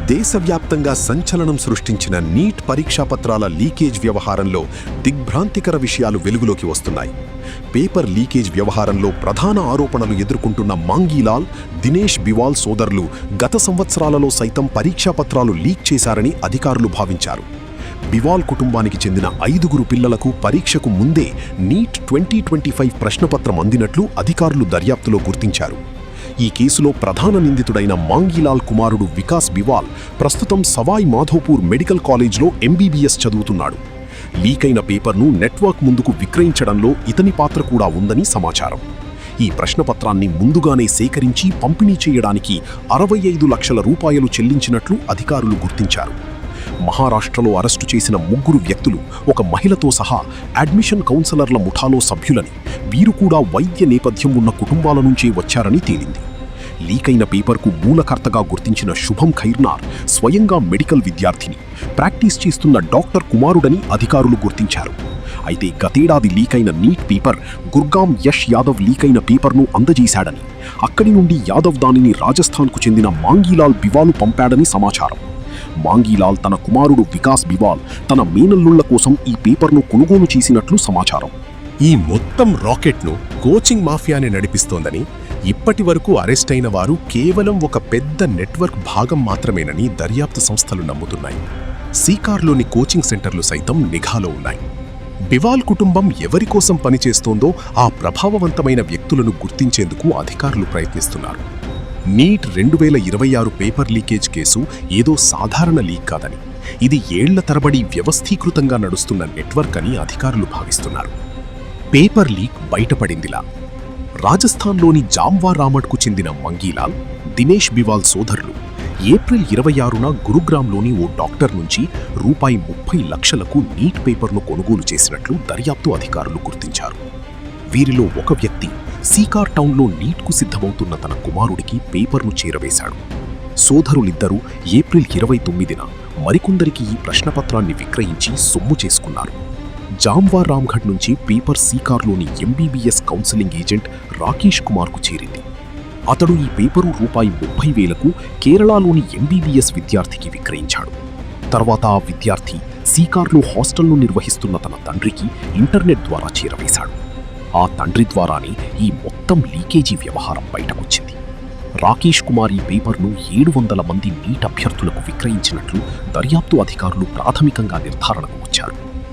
దేశవ్యాప్తంగా సంచలనం సృష్టించిన నీట్ పరీక్షాపత్రాల లీకేజ్ వ్యవహారంలో దిగ్భ్రాంతికర విషయాలు వెలుగులోకి వస్తున్నాయి. పేపర్ లీకేజ్ వ్యవహారంలో ప్రధాన ఆరోపణలు ఎదుర్కొంటున్న మాంగీలాల్, దినేష్ బివాల్ సోదరులు గత సంవత్సరాలలో సైతం పరీక్షాపత్రాలు లీక్ చేశారని అధికారులు భావించారు. బివాల్ కుటుంబానికి చెందిన 5 పిల్లలకు పరీక్షకు ముందే నీట్ 2025 ప్రశ్నపత్రం అందినట్లు అధికారులు దర్యాప్తులో గుర్తించారు. ఈ కేసులో ప్రధాన నిందితుడైన మాంగీలాల్ కుమారుడు వికాస్ బివాల్ ప్రస్తుతం సవాయ్ మాధోపూర్ మెడికల్ కాలేజ్లో MBBS చదువుతున్నాడు. లీకైన పేపర్ను నెట్వర్క్ ముందుకు విక్రయించడంలో ఇతని పాత్ర కూడా ఉందని సమాచారం. ఈ ప్రశ్నపత్రాన్ని ముందుగానే సేకరించి పంపిణీ చేయడానికి 65 లక్షల రూపాయలు చెల్లించినట్లు అధికారులు గుర్తించారు. మహారాష్ట్రలో అరెస్టు చేసిన 3 వ్యక్తులు ఒక మహిళతో సహా అడ్మిషన్ కౌన్సిలర్ల ముఠాలో సభ్యులని, వీరు కూడా వైద్య నేపథ్యం ఉన్న కుటుంబాల నుంచే వచ్చారని తేలింది. లీకైన పేపర్కు మూలకర్తగా గుర్తించిన శుభం ఖైర్నార్ స్వయంగా మెడికల్ విద్యార్థిని, ప్రాక్టీస్ చేస్తున్న డాక్టర్ కుమారుడని అధికారులు గుర్తించారు. అయితే గతేడాది లీకైన నీట్ పేపర్ గుర్గాం యష్ యాదవ్ లీకైన పేపర్ను అందజేశాడని, అక్కడి నుండి యాదవ్ దానిని రాజస్థాన్కు చెందిన మాంగీలాల్ బివాలు పంపాడని సమాచారం. మాంగీలాల్ తన కుమారుడు వికాస్ బివాల్ తన మేనల్లుళ్ల కోసం ఈ పేపర్ను కొనుగోలు చేసినట్లు సమాచారం. ఈ మొత్తం రాకెట్ను కోచింగ్ మాఫియానే నడిపిస్తోందని, ఇప్పటి వరకు అరెస్ట్ అయిన వారు కేవలం ఒక పెద్ద నెట్వర్క్ భాగం మాత్రమేనని దర్యాప్తు సంస్థలు నమ్ముతున్నాయి. సీకార్లోని కోచింగ్ సెంటర్లు సైతం నిఘాలో ఉన్నాయి. బివాల్ కుటుంబం ఎవరి కోసం పనిచేస్తోందో ఆ ప్రభావవంతమైన వ్యక్తులను గుర్తించేందుకు అధికారులు ప్రయత్నిస్తున్నారు. నీట్ 2026 పేపర్ లీకేజ్ కేసు ఏదో సాధారణ లీక్ కాదని, ఇది ఏళ్ల తరబడి వ్యవస్థీకృతంగా నడుస్తున్న నెట్వర్క్ అని అధికారులు భావిస్తున్నారు. పేపర్ లీక్ బయటపడిందిలా. రాజస్థాన్లోని జామ్వారామడ్కు చెందిన మంగీలాల్, దినేష్ బివాల్ సోదరులు ఏప్రిల్ 26న గురుగ్రామ్లోని ఓ డాక్టర్ నుంచి రూపాయి 30 లక్షలకు నీట్ పేపర్ను కొనుగోలు చేసినట్లు దర్యాప్తు అధికారులు గుర్తించారు. వీరిలో ఒక వ్యక్తి సీకార్ టౌన్లో నీట్కు సిద్ధమవుతున్న తన కుమారుడికి పేపర్ను చేరవేశాడు. సోదరులిద్దరూ ఏప్రిల్ 29న మరికొందరికి ఈ ప్రశ్నపత్రాన్ని విక్రయించి సొమ్ము చేసుకున్నారు. జామ్వార్ రామ్ఘడ్ నుంచి పేపర్ సీకార్లోని MBBS కౌన్సిలింగ్ ఏజెంట్ రాకేష్ కుమార్కు చేరింది. అతడు ఈ పేపరు రూపాయి 30,000కు కేరళలోని MBBS విద్యార్థికి విక్రయించాడు. తర్వాత ఆ విద్యార్థి సీకార్లో హాస్టల్ను నిర్వహిస్తున్న తన తండ్రికి ఇంటర్నెట్ ద్వారా చేరవేశాడు. ఆ తండ్రి ద్వారానే ఈ మొత్తం లీకేజీ వ్యవహారం బయటకొచ్చింది. రాకేష్ కుమార్ ఈ పేపర్ను 700 మంది నీట్ అభ్యర్థులకు విక్రయించినట్లు దర్యాప్తు అధికారులు ప్రాథమికంగా నిర్ధారణకు వచ్చారు.